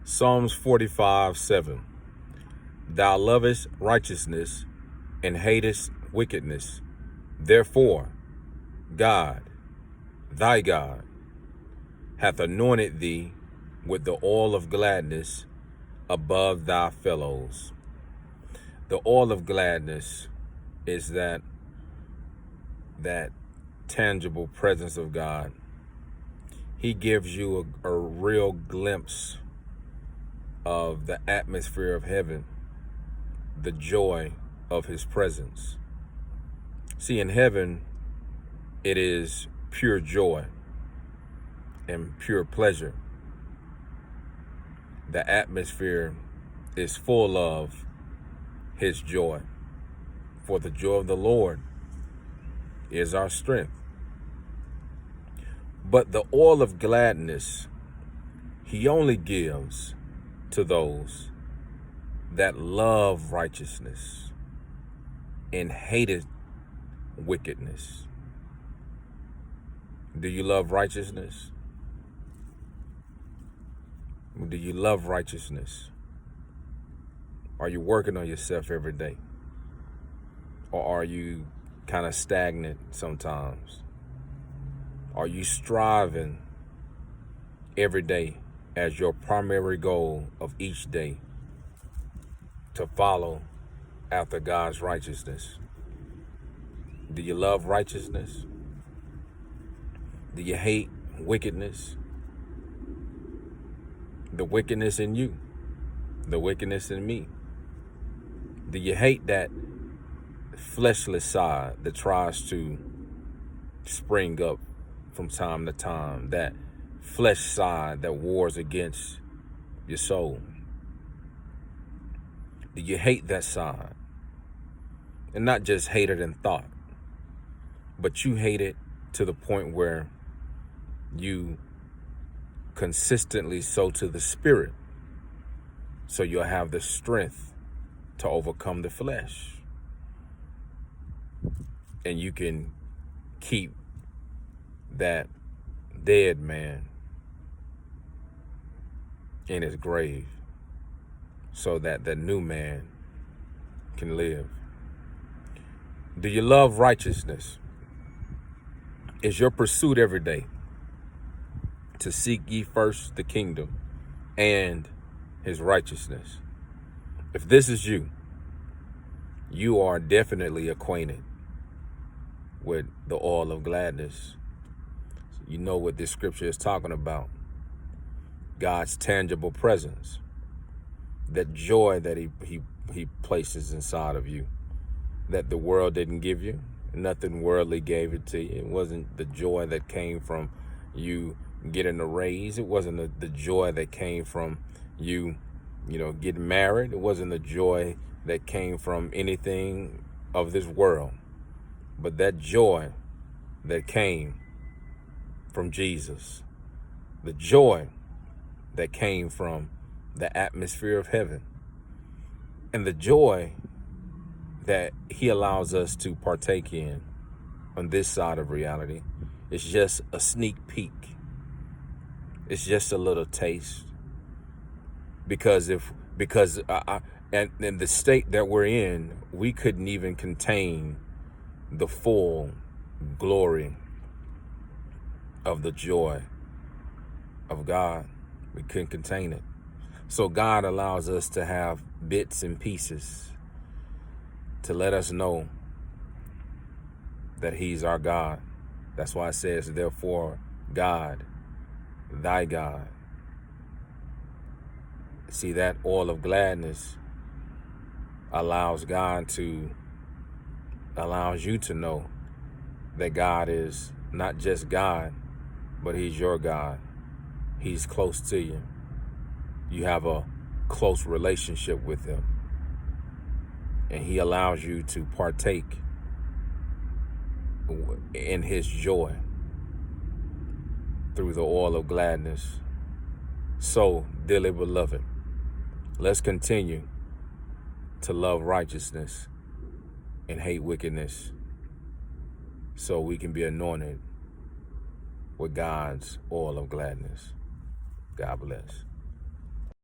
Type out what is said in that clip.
Psalms 45:7. Thou lovest righteousness and hatest wickedness. Therefore, God, thy God, hath anointed thee with the oil of gladness above thy fellows. The oil of gladness is that tangible presence of God. He gives you a real glimpse of the atmosphere of heaven, the joy of his presence. See, in heaven, it is pure joy and pure pleasure. The atmosphere is full of his joy. For the joy of the Lord is our strength. But the oil of gladness, he only gives to those that love righteousness and hated wickedness. Do you love righteousness? Do you love righteousness? Are you working on yourself every day? Or are you kind of stagnant sometimes? Are you striving every day as your primary goal of each day to follow after God's righteousness? Do you love righteousness? Do you hate wickedness? The wickedness in you, the wickedness in me. Do you hate that fleshly side that tries to spring up from time to time, that flesh side that wars against your soul? Do you hate that side? And not just hate it in thought, but you hate it to the point where you consistently sow to the spirit, so you'll have the strength to overcome the flesh. And you can keep that dead man in his grave so that the new man can live. Do you love righteousness? Is your pursuit every day to seek ye first the kingdom and his righteousness? If this is you, you are definitely acquainted with the oil of gladness. You know what this scripture is talking about. God's tangible presence, that joy that he places inside of you, that the world didn't give you. Nothing worldly gave it to you. It wasn't the joy that came from you getting a raise. It wasn't the joy that came from you getting married. It wasn't the joy that came from anything of this world, but that joy that came from Jesus, the joy that came from the atmosphere of heaven, and the joy that he allows us to partake in on this side of reality. It's just a sneak peek. It's just a little taste. Because in the state that we're in, we couldn't even contain the full glory of the joy of God. We couldn't contain it. So God allows us to have bits and pieces to let us know that he's our God. That's why it says, therefore, God, thy God. See, that oil of gladness allows you to know that God is not just God, but he's your God. He's close to you. You have a close relationship with him. And he allows you to partake in his joy through the oil of gladness. So, dearly beloved, let's continue to love righteousness and hate wickedness so we can be anointed with God's oil of gladness. God bless.